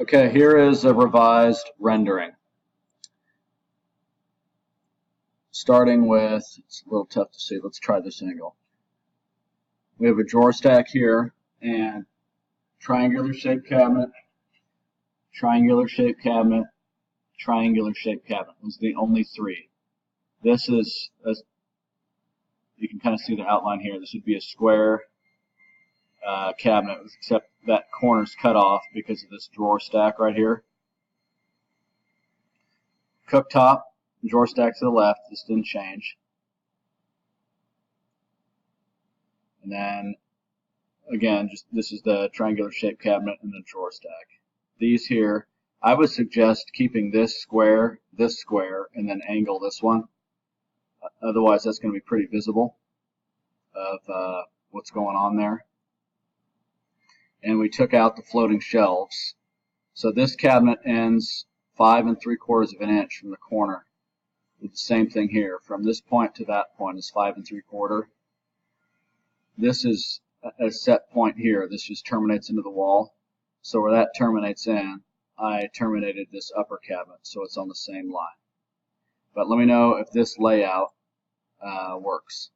Okay, here is a revised rendering. Starting with, it's a little tough to see, let's try this angle. We have a drawer stack here, and triangular shaped cabinet, triangular shaped cabinet, triangular shaped cabinet was the only three. This is, as you can kind of see the outline here, this would be a square cabinet, except that corner's cut off because of this drawer stack right here. Cooktop, drawer stack to the left, this didn't change. And then, again, just this is the triangular shaped cabinet and the drawer stack. These here, I would suggest keeping this square, and then angle this one. Otherwise, that's going to be pretty visible of what's going on there. And we took out the floating shelves. So this cabinet ends 5 3/4 of an inch from the corner. The same thing here. From this point to that point is 5 3/4. This is a set point here. This just terminates into the wall. So where that terminates in, I terminated this upper cabinet, so it's on the same line. But let me know if this layout works.